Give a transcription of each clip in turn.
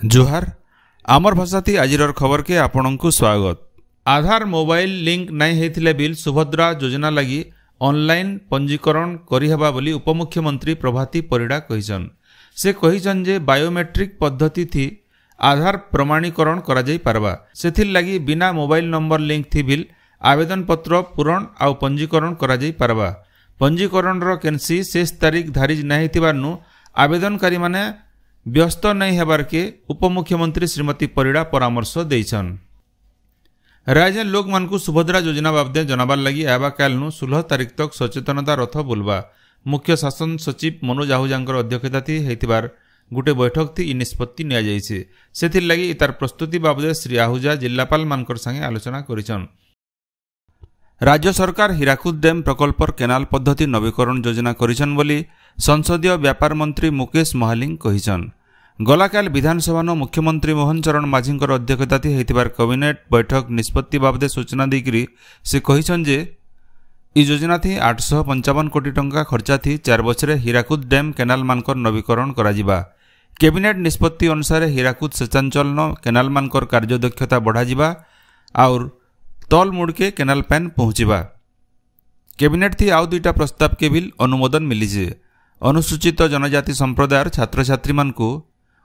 जोहार आमर भाषा थी आजिर खबर के आपनकु स्वागत। आधार मोबाइल लिंक नहीं होइथिले बिल सुभद्रा योजना लगी ऑनलाइन पंजीकरण करिहबा बोली उपमुख्यमंत्री प्रभाती परिडा कहिसन। से कहिसन जे बायोमेट्रिक पद्धति थी आधार प्रमाणीकरण करा जाई पारबा। सेथिर लगी बिना मोबाइल नंबर लिंक थी बिल आवेदन पत्र पूरण आउ पंजीकरण करा जाई पारबा। पंजीकरण रो केनसी शेष तारीख धारिज नहीं थिबारनु आवेदनकारी माने व्यस्त नहीं हेबार के उपमुख्यमंत्री श्रीमती परिडा परामर्श देइछन। राज्य लोक मानकु सुभद्रा योजना बाबदे जनाबार लगी आबा कालनु 16 तारीख तक सचेतनता रथ बुलवा। मुख्य शासन सचिव मनोज आहूजांकर अध्यक्षता थी हेतिबार गुटे बैठक थी निष्पत्ति निया जाइछे। सेथिर लगी इतार प्रस्तुति बाबदे श्री आहूजा जिल्लापाल मानकर संगे आलोचना करिछन। राज्य सरकार हीराकुद डैम प्रकल्पर केनाल पद्धति नवीकरण योजना करिछन बोली संसदीय व्यापार मंत्री मुकेश महालिंग कहिछन। गलाकाल विधानसभा मुख्यमंत्री मोहन चरण माझींकर अध्यक्षता थी हेतिबार कैबिनेट बैठक निष्पत्ति बाबदे सूचना देकरी से कहिछन जे इ योजना थी 855 कोटी टंका खर्चा थी 4 वर्ष हीराकुद डैम केनाल मानकर नवीकरण कराजिबा। कैबिनेट निष्पत्ति अनुसार हीराकुद सेचांचल केनाल मानकर कार्यदक्षता बढ़ाजिबा और तल मुड़ के केनाल पैन पहुंचीबा। कैबिनेट थी आउ दुईटा प्रस्ताव के बिल अनुमोदन मिलीजे। अनुसूचित जनजाति संप्रदायर छात्र छात्री मानकु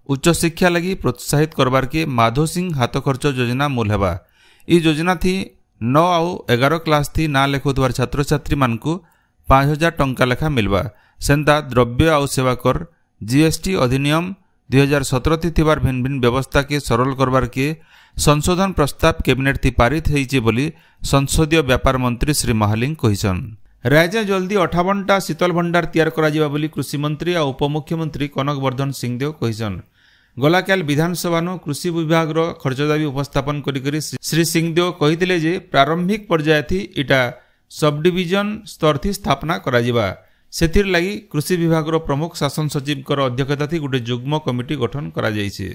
उच्च शिक्षा लगी प्रोत्साहित करबार के माधो सिंह हाथ खर्च योजना मूल हेबा। इ योजना थी 9 आउ 11 क्लास थी ना लेखुथवार छात्र छात्री मानकु 5000 टंका लेखा मिलबा। सेंता द्रव्य आउ सेवा कर जीएसटी अधिनियम 2017 थी थिबार भिन्न भिन्न व्यवस्था के सरल करबार के संशोधन प्रस्ताव कैबिनेट थी पारित होइचे बोली संसदीय व्यापार मंत्री श्री महालिंग कहिसन। राज्य जल्दी 58टा शीतल भंडार तैयार करा बोली कृषि मंत्री और उपमुख्यमंत्री कनक वर्धन सिंहदेव कहिसन। गलाकाल विधानसभा कृषि विभाग रो खर्च दाबी उपस्थापन करी श्री सिंहदेव कहिथिले जे प्रारंभिक पर्याय थी इटा सब डिविजन स्तर थी स्थापना करा। सेथिर लगी कृषि विभाग रो प्रमुख शासन सचिव कर अध्यक्षता थी गुटे जुग्म कमिटी गठन करा जायछि।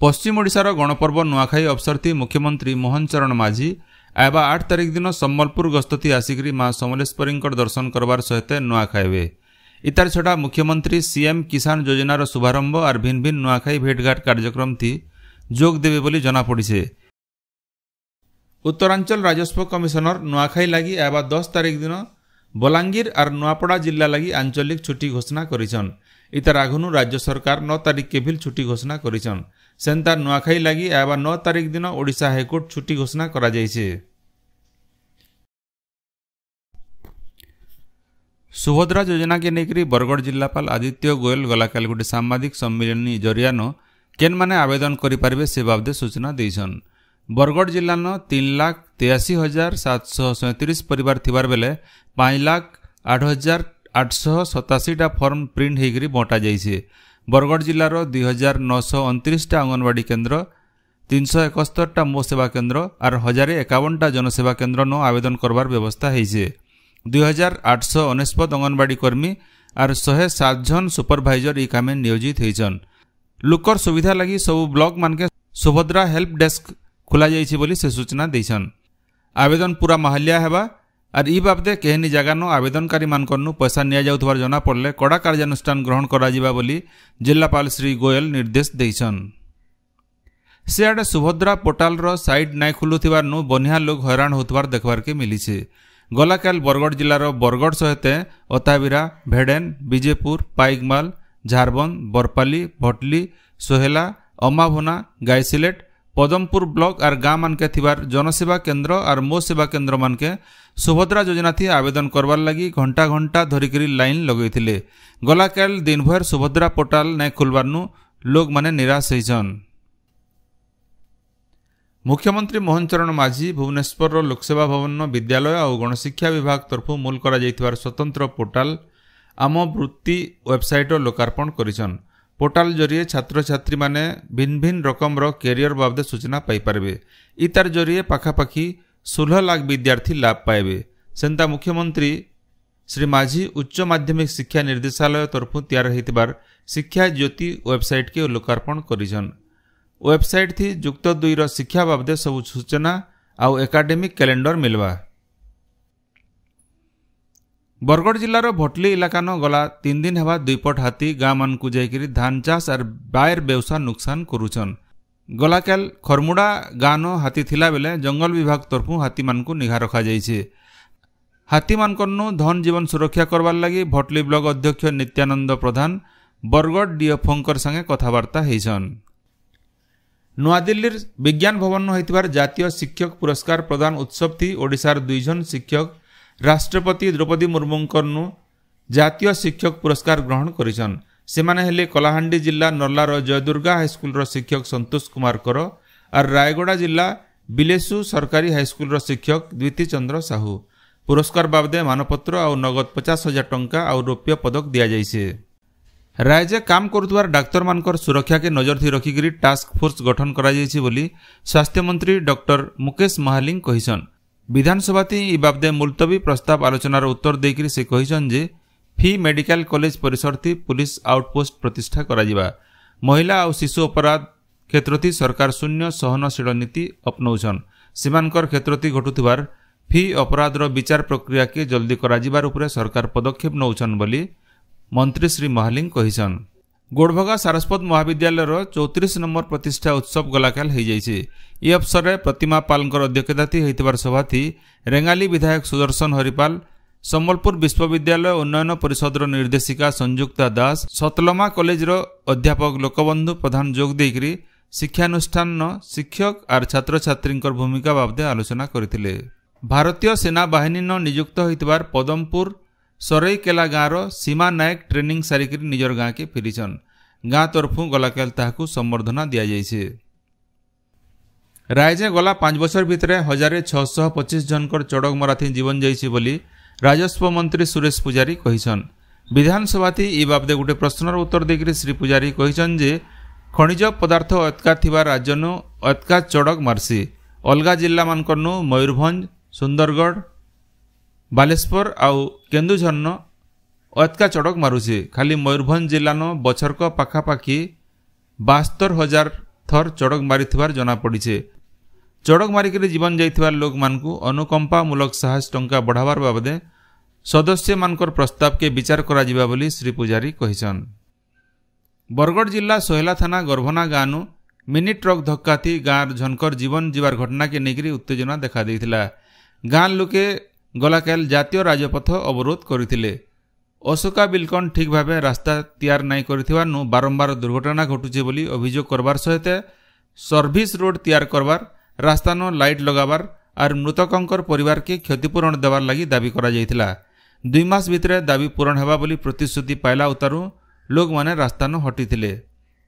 पश्चिम ओडिशार गणपर्व नुआखाई अवसर थी मुख्यमंत्री मोहन चरण माझी आबा 8 तारीख दिन सम्बलपुर गस्त थी आसिकरी मां समलेश्वरी दर्शन करबार सहित नुआखाइबे। इतार छड़ा मुख्यमंत्री सीएम किसान योजनार शुभारंभ और भिन्न भिन्न नुआखाई भेटघाट कार्यक्रम थी जोग देवे बोली जना पड़िছে। उत्तरांचल राजस्व कमिशनर नुआखाई लगी आबा 10 तारीख दिन बलांगीर और नुआपड़ा जिला लगी आंचलिक छुट्टी घोषणा करिछन। इतार आगुनु राज्य सरकार 9 तारीख के भी छुट्टी घोषणा करिछन। सेंतार नुआखाई लगी आबा 9 तारीख दिन ओडिशा हाईकोर्ट छुट्टी घोषणा करा जायছে। सुभद्रा योजना के नेकरी बरगढ़ जिलापाल आदित्य गोयल गलाकाल गोटे सांबादिक सम्मेलन जरियानो केन माने आवेदन करि पारबे से बाबदे सूचना देइछन। बरगढ़ जिल्लानो 3,83,737 परिवार थिबार बेले 5,08,887 फॉर्म प्रिंट हेकरी बंटा जाइछे। बरगढ़ जिलार 2,929 अंगनवाड़ी केन्द्र 371 मो सेवा केन्द्र और 1,051 जनसेवा केन्द्र नो आवेदन करबार व्यवस्था होइछे। 2,849 अंगनवाड़ी कर्मी और 107 जन सुपरभाइजर ई कामे नियोजित होइछन। लुकर सुविधा लगी सबु ब्लॉक मानके सुभद्रा हेल्प डेस्क खोला जाइछे बोली से सूचना देइछन। आवेदन पूरा महलिया हेबा और ई बाबदे केहनी जगह नो आवेदनकारी मानकनु पैसा निया जाउथबार जना पड़ले कड़ा कार्यानुष्ठान ग्रहण करा जिबा बोली जिलापाल श्री गोयल निर्देश देइछन। सियाडे सुभद्रा पोर्टाल रो साइट नाय खुलुथिबार नु बनिया लोग हैरान होतबार देखबार के मिलिछे। गलाकाल बरगढ़ जिलार बरगढ़ सहित अताबिरा भेडेन विजेपुर पाइकमाल झारबंद बरपाली भटली सोहेला अमाभुना गायसिलेट पदमपुर ब्लॉक और गाँ मानके थिबार जनसेवा केन्द्र और मो सेवा केन्द्र मानके सुभद्रा योजना थी आवेदन करवार लगी घंटा घंटा धरिकरी लाइन लगैथिले। गलाकाल दिन भर सुभद्रा पोर्टाल नाय खुलबार नु लोग माने निराश होइछन। मुख्यमंत्री मोहन चरण माझी भुवनेश्वर लोकसेवा भवन विद्यालय और गणशिक्षा विभाग तरफ मूल करा जाइथिबार स्वतंत्र पोर्टाल आम वृत्ति वेबसाइट लोकार्पण करिछन। पोर्टाल जरिए छात्र छात्री माने भिन्न भिन्न रकम कैरियर बाबदे सूचना पाई पारबे। इतार जरिए पाखापाखी 16 लाख विद्यार्थी लाभ पाइबे। सेंता मुख्यमंत्री श्री माझी उच्च माध्यमिक शिक्षा निर्देशालय तरफ तैयार होइतिबार शिक्षा ज्योति वेबसाइट के लोकार्पण करिछन। वेबसाइट थी जुक्त 2 शिक्षा बाबदे सब सूचना आउ एकाडेमिक कैलेंडर मिलवा। बरगढ़ जिलार भटली इलाकान गला 3 दिन हेबा 2 पट हाथी गाँ मानकु जाइकरी धान चाष और बायर व्यवसाय नुकसान करुछन। गलाकाल खरमुड़ा गाँन हाथी थिला बेले जंगल विभाग तरफु हाथी मानकु निघा रखा जाइछे। हाथी मानकनु धन जीवन सुरक्षा करवार लगी भटली ब्लॉक अध्यक्ष नित्यानंद प्रधान बरगढ़ डीएफओंकर संगे कथबार्ता हेछन। नुआदिल्लीर विज्ञान भवन होइतिबार जातीय शिक्षक पुरस्कार प्रदान उत्सव थी ओडिशार 2 जन शिक्षक राष्ट्रपति द्रौपदी मुर्मुंकरनु जातीय शिक्षक पुरस्कार ग्रहण करिछन। सेमाने हेले कलाहांडी जिला नर्लार जयदुर्गा हाईस्कूल शिक्षक संतोष कुमार कर और रायगड़ा जिला बिलेसु सरकारी हाईस्कूल शिक्षक द्विती चंद्र साहू। पुरस्कार बाबदे मानपत्र और नगद 50,000 टंका और रौप्य पदक दिया जाइछे। राज्य काम करुवार डाक्तर मानकर सुरक्षा के नजर थी रखिकी टास्क फोर्स गठन करा जाइछि बोली स्वास्थ्य मंत्री डॉक्टर मुकेश महालिंग कहिसन। विधानसभा ई बाबदे मुलतवी प्रस्ताव आलोचनार उत्तर देकर से कहिसन जे फी मेडिकल कॉलेज परिसर थी पुलिस आउटपोस्ट प्रतिष्ठा करा। महिला और शिशु अपराध क्षेत्र थी सरकार शून्य सहनशील नीति अपनाउछन। सीमांकर क्षेत्र थी घटुथिबार फी अपराधर विचार प्रक्रिया के जल्दी कराजिबार उपरे सरकार पदक्षेप नौछन बोली मंत्री श्री महालिंग कहिसन। गोड़भगा सारस्वत महाविद्यालयर 34 नंबर प्रतिष्ठा उत्सव गलाकाल हो जाइए। यह अवसर में प्रतिमा पालकर अध्यक्षता थी होइतिबार सभा थी रेंगाली विधायक सुदर्शन हरिपाल, सम्बलपुर विश्वविद्यालय उन्नयन परिषदर निर्देशिका संयुक्ता दास, सतलमा कॉलेजर अध्यापक लोकबंधु प्रधान जोग देकरी शिक्षानुष्ठान शिक्षक और छात्र छात्री भूमिका बाबदे आलोचना करथिले। भारतीय सेना बाहिनी नियुक्त होइतिबार पदमपुर सरईकेला गाँवर सीमा नायक ट्रेनिंग सारिक निजर गाँ के फेरीछन। गाँ तरफु गलाकाल ताहाकु संबर्धना दिया जाइछे। राज्य गला 5 वर्ष भितर 1625 जनकर चढ़क मराथी जीवन जाइछे बोली राजस्व मंत्री सुरेश पुजारी कहिछन। विधानसभा थी ई बाबदे गोटे प्रश्नर उत्तर देकर श्री पुजारी कहिछन जे खनिज पदार्थ अतका थिबा राज्यनु अतका चढ़क मारसी। अलगा जिला मानकनु मयूरभंज, सुंदरगढ़, बालेश्वर आउ केन्दुझर अतका चढ़क मारुछे। खाली मयूरभंज जिलान बछरक पाखापाखी 72,000 थर चढ़क मारिथिबार जना पड़ीछे। चढ़क मारिक जीवन जाइथिबार लोक मानकु अनुकंपामूलक साहस टंका बढ़ावार बाबदे सदस्य मानकर प्रस्ताव के विचार करा जिबा बोली श्री पुजारी कहिछन। बरगढ़ जिला सोहेला थाना गर्भना गाँव मिनी ट्रक धक्का थी गाँव झनकर जीवन जीवार घटना के नेकरी उत्तेजना देखा देइथिला। गाँ लोके गलाकाल जातीय राजपथ अवरोध करथिले। अशोका बिलकन ठीक भाव रास्ता तैयार नाई करिथिबारनु बारंबार दुर्घटना घटुचे बोली अभियोग करबार सहित सर्विस रोड तैयार करबार, रास्तानो लाइट लगाबार और मृतकंकर परिवार के क्षतिपूरण देवार लगी दाबी करा जाइथिला। 2 मास भितर दाबी पूरण हेबा बोली प्रतिश्रुति पाइला उतारू लोक माने रास्तानो हटिथिले।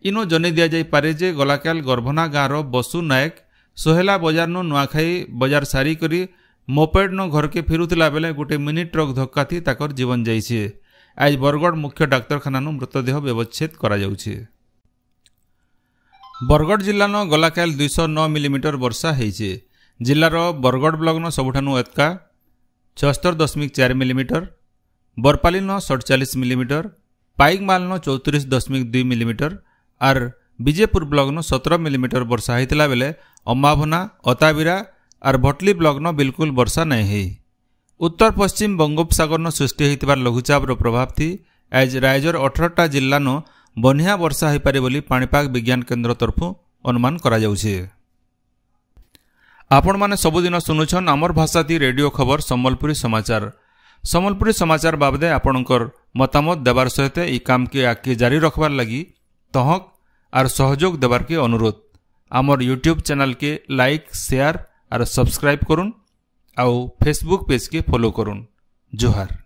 इनो जनै दिया जाई पारे जे गलाकाल गर्भना गाँवर बसु नायक सोहेला बजारनु नुआखाई बजार सारी करी मोपेड नो घर के फेरुथिला बेले गोटे मिनी ट्रक धक्का थी ताकर जीवन जाइछे। आज बरगढ़ मुख्य डाक्तरखाना मृतदेह व्यवच्छेद करा जाउछे। बरगढ़ जिल्लानो गलाकाल 209 मिलीमीटर वर्षा होइछे। जिल्लार बरगढ़ ब्लॉक सबुठानु एतका 76.4 millimetre, Barpali 47 millimetre, Paikmal 34.2 millimetre और विजयपुर ब्लॉक 17 मिलीमीटर वर्षा होइतिला बेले अम्बाभना, अताबिरा और भटली ब्लॉक बिल्कुल वर्षा नहीं है। उत्तर पश्चिम बंगोपसागर सृष्टि होइतिबार लघुचाप प्रभाव थी आज राज्यर 18टा जिल्लान बनिया वर्षा हो पारे बोली पाणीपाग विज्ञान केन्द्र तरफु अनुमान करा जाउछे। आपण माने सबुदिन सुनुछन आमर भाषा ती रेडियो खबर सम्बलपुरी समाचार। सम्बलपुरी समाचार बाबदे आपणकर मतामत देवार सहित ई काम के आगे जारी रखबार लगी तहक और सहयोग देवार के अनुरोध। आमर यूट्यूब चैनल के लाइक, शेयर और सब्सक्राइब करुन आउ फेसबुक पेज के फॉलो करुन। जोहार।